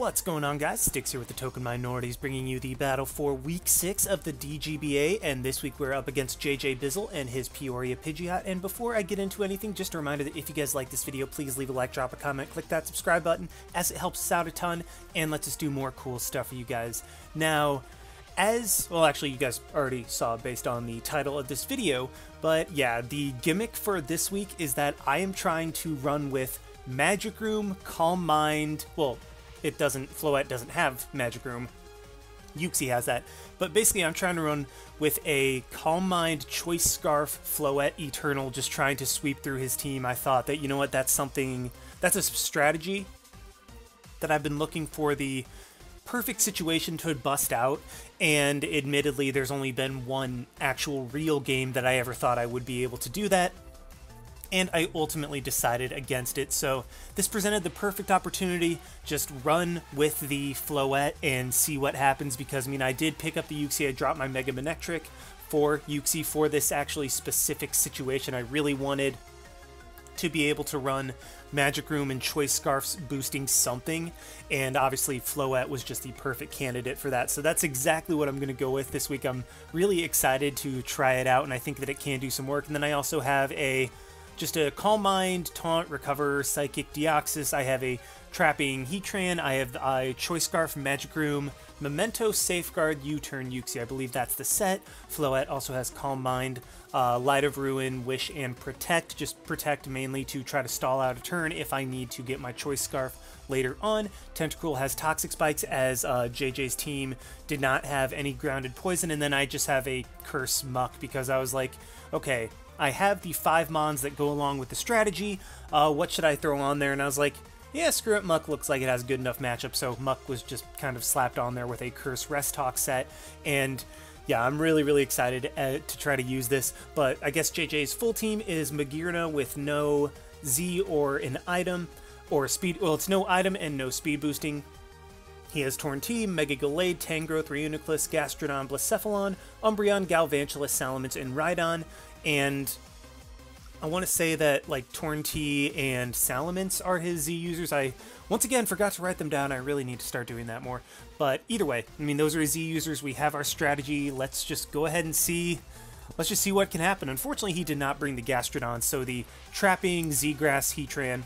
What's going on, guys? Sticks here with the Token Minorities, bringing you the battle for Week 6 of the DGBA, and this week we're up against JJ Bizzle and his Peoria Pidgeot. And before I get into anything, just a reminder that if you guys like this video, please leave a like, drop a comment, click that subscribe button, as it helps us out a ton, and lets us do more cool stuff for you guys. Now, actually you guys already saw based on the title of this video, but yeah, the gimmick for this week is that I am trying to run with Magic Room, Calm Mind, well, Floette doesn't have Magic Room. Uxie has that. But basically I'm trying to run with a Calm Mind, Choice Scarf, Floette-Eternal, just trying to sweep through his team. I thought that, you know what, that's a strategy that I've been looking for the perfect situation to bust out, and admittedly there's only been one actual real game that I ever thought I would be able to do that, and I ultimately decided against it. So this presented the perfect opportunity. Just run with the Floette and see what happens, because I mean, I did pick up the Uxie. I dropped my Mega Manectric for Uxie for this actually specific situation. I really wanted to be able to run Magic Room and Choice Scarfs boosting something, and obviously Floette was just the perfect candidate for that. So that's exactly what I'm going to go with this week. I'm really excited to try it out, and I think that it can do some work. And then I also have just a Calm Mind, Taunt, Recover, Psychic, Deoxys. I have a Trapping Heatran. I have the Choice Scarf, Magic Room, Memento, Safeguard, U-Turn, Uxie. I believe that's the set. Floette also has Calm Mind, Light of Ruin, Wish, and Protect. Just Protect mainly to try to stall out a turn if I need to get my Choice Scarf later on. Tentacruel has Toxic Spikes, as JJ's team did not have any grounded poison. And then I just have a Curse Muck, because I was like, okay, I have the 5 Mons that go along with the strategy. What should I throw on there? And I was like, yeah, screw it. Muck looks like it has a good enough matchup. So Muck was just kind of slapped on there with a Curse Rest Talk set. And yeah, I'm really, really excited to try to use this. But I guess JJ's full team is Magearna with no Z or an item or speed. Well, it's no item and no speed boosting. He has Torn T, Mega Gallade, Tangrowth, Reuniclus, Gastrodon, Blacephalon, Umbreon, Galvantula, Salamence, and Rhydon. And I want to say that like Torn T and Salamence are his Z users. I once again forgot to write them down. I really need to start doing that more. But either way, I mean, those are his Z users. We have our strategy. Let's just go ahead and see. Let's just see what can happen. Unfortunately, he did not bring the Gastrodon, so the Trapping Z-Grass Heatran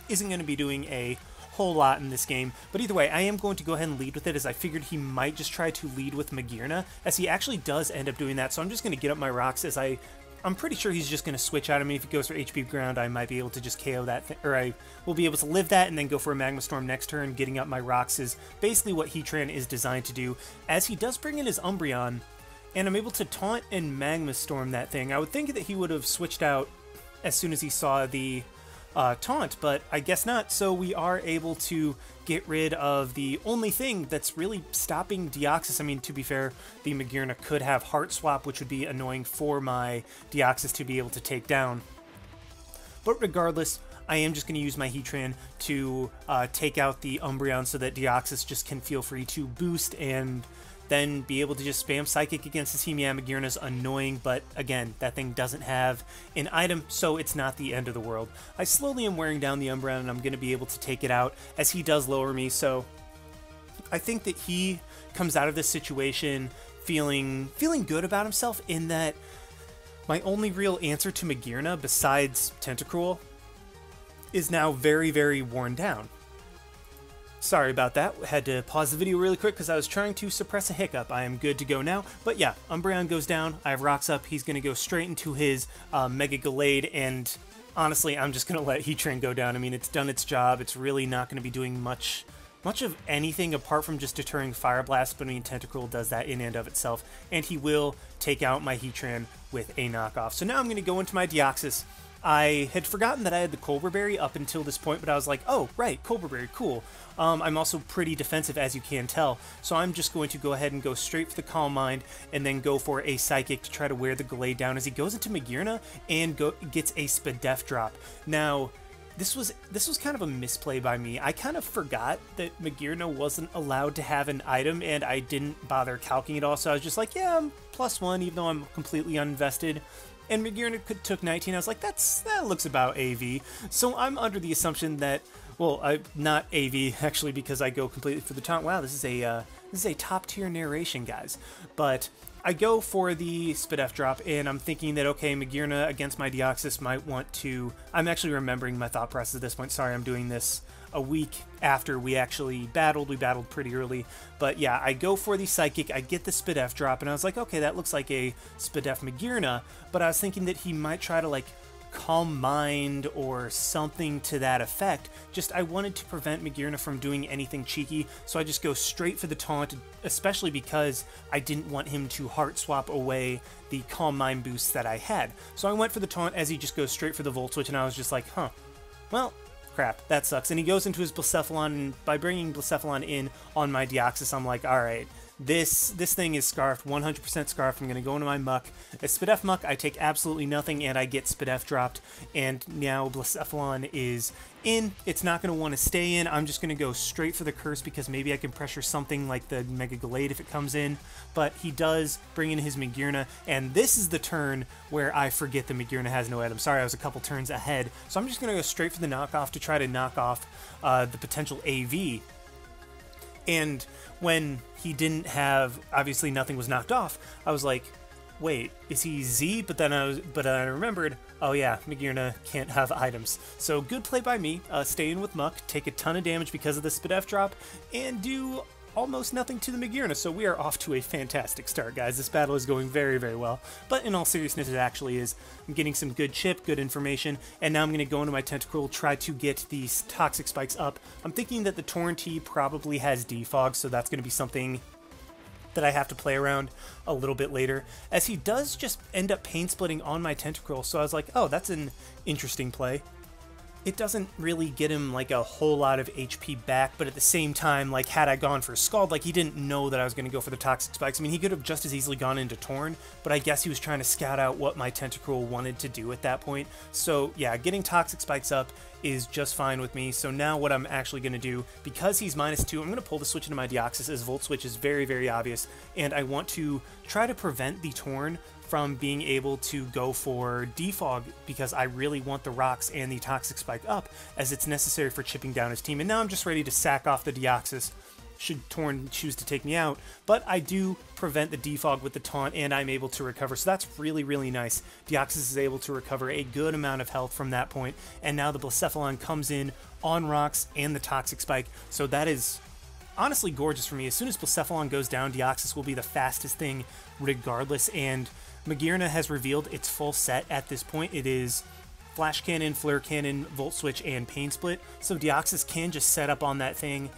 isn't going to be doing a whole lot in this game. But either way, I am going to go ahead and lead with it, as I figured he might just try to lead with Magearna, as he actually does end up doing that. So I'm just going to get up my rocks, as I'm pretty sure he's just going to switch out. I mean, if he goes for HP Ground, I might be able to just KO that, or I will be able to live that and then go for a Magma Storm next turn. Getting up my rocks is basically what Heatran is designed to do, as he does bring in his Umbreon, and I'm able to Taunt and Magma Storm that thing. I would think that he would have switched out as soon as he saw the Taunt, but I guess not. So we are able to get rid of the only thing that's really stopping Deoxys. I mean, to be fair, the Magearna could have Heart Swap, which would be annoying for my Deoxys to be able to take down. But regardless, I am just going to use my Heatran to take out the Umbreon, so that Deoxys just can feel free to boost and then be able to just spam Psychic against the team. Yeah, Magearna's annoying, but again, that thing doesn't have an item, so it's not the end of the world. I slowly am wearing down the Umbreon, and I'm going to be able to take it out, as he does lower me. So I think that he comes out of this situation feeling good about himself, in that my only real answer to Magearna, besides Tentacruel, is now very, very worn down. Sorry about that. Had to pause the video really quick because I was trying to suppress a hiccup. I am good to go now. But yeah, Umbreon goes down. I have rocks up. He's going to go straight into his Mega Gallade, and honestly, I'm just going to let Heatran go down. I mean, it's done its job. It's really not going to be doing much of anything apart from just deterring Fire Blast, but I mean, Tentacruel does that in and of itself, and he will take out my Heatran with a knockoff. So now I'm going to go into my Deoxys. I had forgotten that I had the Cobra Berry up until this point, but I was like, oh, right, Cobra Berry, cool. I'm also pretty defensive, as you can tell, so I'm just going to go ahead and go straight for the Calm Mind, and then go for a Psychic to try to wear the Gallade down, as he goes into Magearna and gets a Spadef drop. Now, this was kind of a misplay by me. I kind of forgot that Magearna wasn't allowed to have an item, and I didn't bother calculating it all, so I was just like, yeah, I'm +1, even though I'm completely uninvested. And Magearna took 19. I was like, that looks about AV. So I'm under the assumption that Well, not AV actually, because I go completely for the taunt. Wow, this is a top tier narration, guys. But I go for the Spidef drop, and I'm thinking that, okay, Magearna against my Deoxys might want to... I'm actually remembering my thought process at this point. Sorry, I'm doing this a week after we actually battled. We battled pretty early. But yeah, I go for the Psychic, I get the Spidef drop, and I was like, okay, that looks like a Spidef Magearna, but I was thinking that he might try to, like, Calm Mind or something to that effect. Just I wanted to prevent Magearna from doing anything cheeky, so I just go straight for the taunt, especially because I didn't want him to heart swap away the Calm Mind boost that I had. So I went for the taunt as he just goes straight for the Volt Switch, and I was just like, huh, well, crap, that sucks. And he goes into his Blacephalon, and by bringing Blacephalon in on my Deoxys, I'm like, alright, this thing is scarfed, 100% scarfed. I'm going to go into my Muck. A Spidef Muck, I take absolutely nothing, and I get Spidef dropped, and now Blacephalon is in. It's not going to want to stay in. I'm just going to go straight for the Curse, because maybe I can pressure something like the Mega Gallade if it comes in, but he does bring in his Magearna, and this is the turn where I forget the Magearna has no item. Sorry, I was a couple turns ahead, so I'm just going to go straight for the knockoff to try to knock off the potential AV. And when he didn't have, obviously nothing was knocked off, I was like, wait, is he Z? But then I remembered, oh yeah, Magearna can't have items. So good play by me, stay in with Muck, take a ton of damage because of the Spidef drop, and do almost nothing to the Magearna, so we are off to a fantastic start, guys. This battle is going very, very well, but in all seriousness, it actually is. I'm getting some good chip, good information, and now I'm going to go into my Tentacruel, try to get these Toxic Spikes up. I'm thinking that the Torrentee probably has Defog, so that's going to be something that I have to play around a little bit later, as he does just end up Pain Splitting on my Tentacruel, so I was like, oh, that's an interesting play. It doesn't really get him like a whole lot of HP back, but at the same time, like had I gone for Scald, like he didn't know that I was going to go for the Toxic Spikes. I mean, he could have just as easily gone into Torn, but I guess he was trying to scout out what my Tentacruel wanted to do at that point. So yeah, getting Toxic Spikes up is just fine with me. So now what I'm actually going to do, because he's -2, I'm going to pull the switch into my Deoxys, as Volt Switch is very, very obvious, and I want to try to prevent the Torn from being able to go for Defog, because I really want the Rocks and the Toxic Spike up, as it's necessary for chipping down his team. And now I'm just ready to sack off the Deoxys, should Torn choose to take me out, but I do prevent the Defog with the taunt, and I'm able to recover, so that's really, really nice. Deoxys is able to recover a good amount of health from that point, and now the Blacephalon comes in on Rocks and the Toxic Spike, so that is honestly gorgeous for me. As soon as Blacephalon goes down, Deoxys will be the fastest thing regardless, and Magearna has revealed its full set at this point. It is Flash Cannon, Flare Cannon, Volt Switch, and Pain Split, so Deoxys can just set up on that thing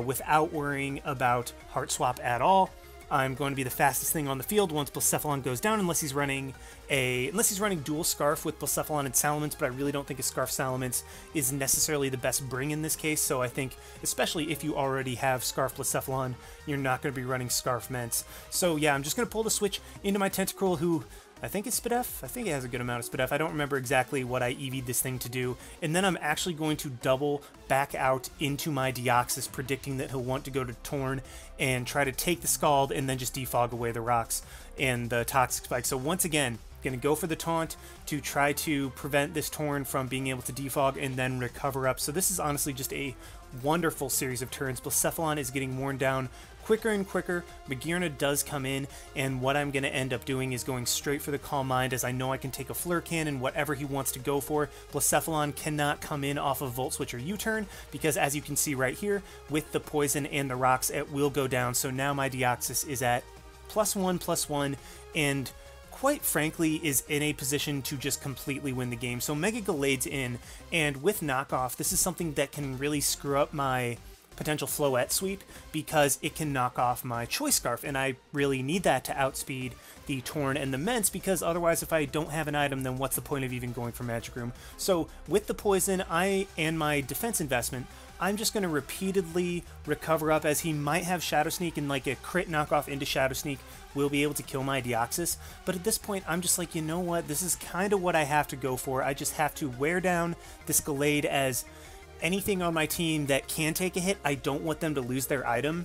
without worrying about Heart Swap at all. I'm going to be the fastest thing on the field once Blacephalon goes down, unless he's running dual Scarf with Blacephalon and Salamence, but I really don't think a Scarf Salamence is necessarily the best bring in this case, so I think, especially if you already have Scarf Blacephalon, you're not going to be running Scarf Ments. So yeah, I'm just going to pull the switch into my Tentacruel, who I think it's Spidef. I think it has a good amount of Spidef. I don't remember exactly what I EV'd this thing to do. And then I'm actually going to double back out into my Deoxys, predicting that he'll want to go to Torn and try to take the Scald and then just defog away the Rocks and the Toxic Spike. So once again, going to go for the taunt to try to prevent this Torn from being able to defog and then recover up. So this is honestly just a wonderful series of turns. Blacephalon is getting worn down quicker and quicker. Magearna does come in, and what I'm going to end up doing is going straight for the Calm Mind, as I know I can take a Flare Cannon, whatever he wants to go for. Blacephalon cannot come in off of Volt Switch or U-turn, because as you can see right here, with the Poison and the Rocks, it will go down. So now my Deoxys is at +1/+1, and quite frankly is in a position to just completely win the game. So Mega Gallade's in, and with knockoff, this is something that can really screw up my potential Floette sweep, because it can knock off my Choice Scarf, and I really need that to outspeed the Torn and the Ments, because otherwise if I don't have an item, then what's the point of even going for Magic Room? So with the Poison and my defense investment, I'm just going to repeatedly recover up, as he might have Shadow Sneak, and like a crit knockoff into Shadow Sneak will be able to kill my Deoxys. But at this point, I'm just like, you know what, this is kind of what I have to go for. I just have to wear down this Gallade, as anything on my team that can take a hit, I don't want them to lose their item.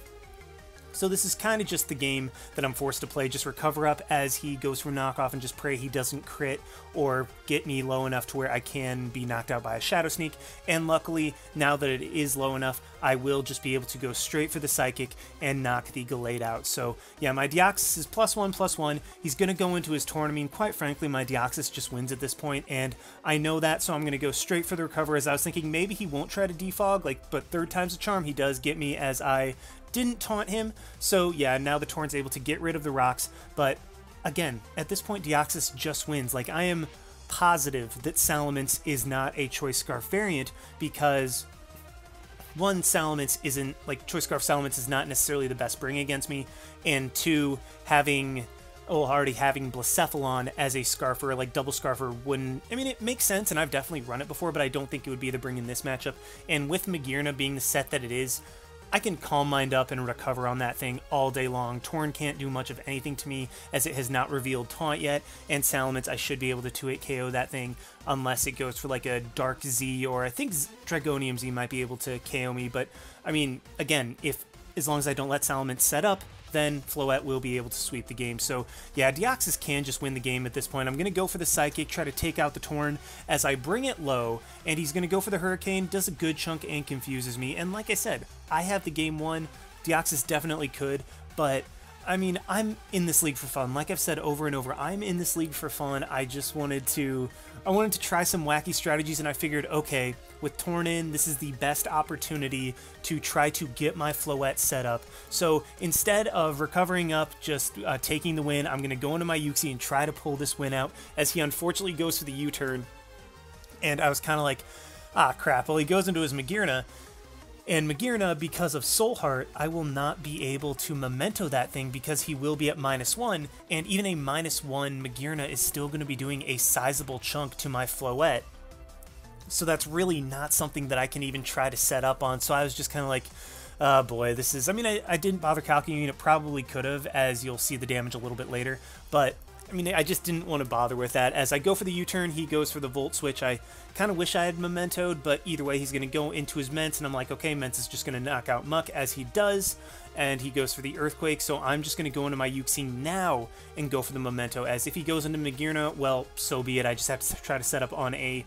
So this is kind of just the game that I'm forced to play, just recover up as he goes for knockoff and just pray he doesn't crit or get me low enough to where I can be knocked out by a Shadow Sneak. And luckily, now that it is low enough, I will just be able to go straight for the Psychic and knock the Gallade out. So yeah, my Deoxys is +1/+1. He's going to go into his Torn. I mean, quite frankly, my Deoxys just wins at this point, and I know that, so I'm going to go straight for the recover, as I was thinking maybe he won't try to defog, but third time's a charm. He does get me as I didn't taunt him. So yeah, now the Torn's able to get rid of the rocks, but again, at this point, Deoxys just wins. Like, I am positive that Salamence is not a Choice Scarf variant, because one, Salamence isn't, like, Choice Scarf Salamence is not necessarily the best bring against me, and two, already having Blacephalon as a Scarfer, like double Scarfer, wouldn't, I mean, it makes sense, and I've definitely run it before, but I don't think it would be the bring in this matchup. And with Magearna being the set that it is, I can Calm Mind up and recover on that thing all day long. Torn can't do much of anything to me, as it has not revealed Taunt yet, and Salamence, I should be able to 2-hit KO that thing, unless it goes for like a Dark Z, or I think Dragonium Z might be able to KO me, but I mean, again, as long as I don't let Salamence set up, then Floette will be able to sweep the game. So yeah, Deoxys can just win the game at this point. I'm going to go for the Psychic, try to take out the Torn as I bring it low, and he's going to go for the Hurricane, does a good chunk and confuses me. And like I said, I have the game won. Deoxys definitely could, but I mean, I'm in this league for fun. Like I've said over and over, I'm in this league for fun. I wanted to try some wacky strategies, and I figured, okay, with Torn in, this is the best opportunity to try to get my Floette set up. So instead of recovering up, just taking the win, I'm going to go into my Uxie and try to pull this win out, as he unfortunately goes for the U-turn. And I was kind of like, ah, crap. Well, he goes into his Magearna, and Magearna, because of Soul Heart, I will not be able to Memento that thing because he will be at -1, and even a -1 Magearna is still going to be doing a sizable chunk to my Floette. So that's really not something that I can even try to set up on, so I was just kind of like, oh boy, this is... I mean, I didn't bother calculating it, probably could have, as you'll see the damage a little bit later, but I mean, I just didn't want to bother with that. As I go for the U-turn, he goes for the Volt Switch. I kind of wish I had Mementoed, but either way, he's going to go into his Mence, and I'm like, okay, Mence is just going to knock out Muck, as he does, and he goes for the Earthquake, so I'm just going to go into my Uxie now and go for the Memento, as if he goes into Magearna, well, so be it. I just have to try to set up on a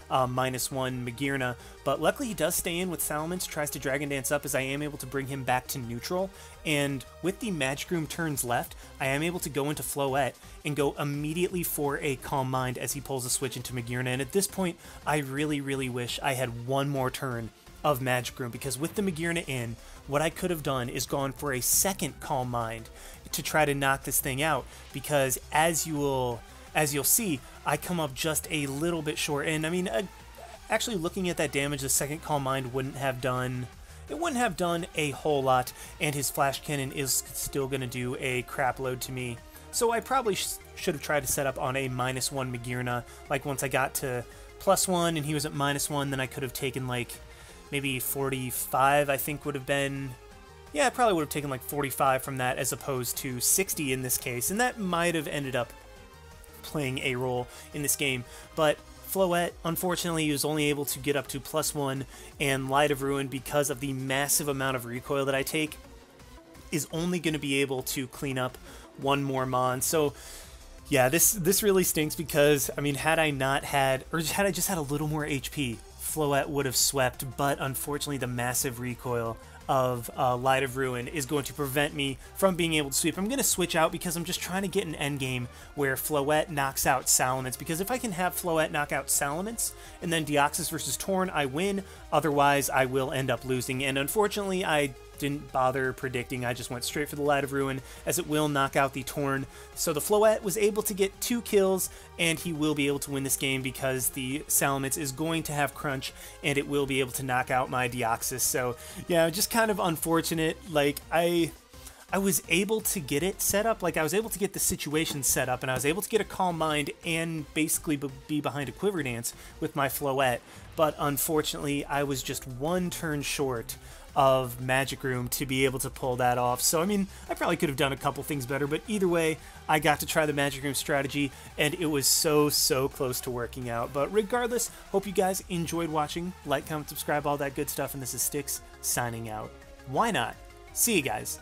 -1 Magearna, but luckily he does stay in with Salamence, tries to Dragon Dance up, as I am able to bring him back to neutral, and with the Magic Room turns left, I am able to go into Floette and go immediately for a Calm Mind as he pulls a switch into Magearna, and at this point, I really, really wish I had one more turn of Magic Room, because with the Magearna in, what I could have done is gone for a second Calm Mind to try to knock this thing out, because as you'll see, I come up just a little bit short, and I mean, actually looking at that damage, the second Calm Mind wouldn't have done a whole lot, and his Flash Cannon is still going to do a crap load to me. So I probably should have tried to set up on a -1 Magearna, like once I got to +1 and he was at -1, then I could have taken like maybe 45, I think would have been... Yeah, I probably would have taken like 45 from that as opposed to 60 in this case, and that might have ended up playing a role in this game. But Floette, unfortunately, he was only able to get up to +1, and Light of Ruin, because of the massive amount of recoil that I take, is only going to be able to clean up one more Mon. So yeah, this really stinks, because I mean, had I just had a little more HP, Floette would have swept, but unfortunately the massive recoil of Light of Ruin is going to prevent me from being able to sweep. I'm going to switch out because I'm just trying to get an endgame where Floette knocks out Salamence, because if I can have Floette knock out Salamence and then Deoxys versus Torn, I win. Otherwise, I will end up losing, and unfortunately, I didn't bother predicting. I just went straight for the Light of Ruin, as it will knock out the Torn. So the Floette was able to get 2 kills, and he will be able to win this game because the Salamence is going to have Crunch, and it will be able to knock out my Deoxys. So yeah, just kind of unfortunate. Like, I was able to get it set up, like I was able to get the situation set up, and I was able to get a Calm Mind and basically be behind a Quiver Dance with my Floette, but unfortunately I was just one turn short of Magic Room to be able to pull that off. So I mean, I probably could have done a couple things better, but either way, I got to try the Magic Room strategy, and it was so close to working out. But regardless, hope you guys enjoyed watching. Like, comment, subscribe, all that good stuff, and this is Styx signing out. Why not? See you guys.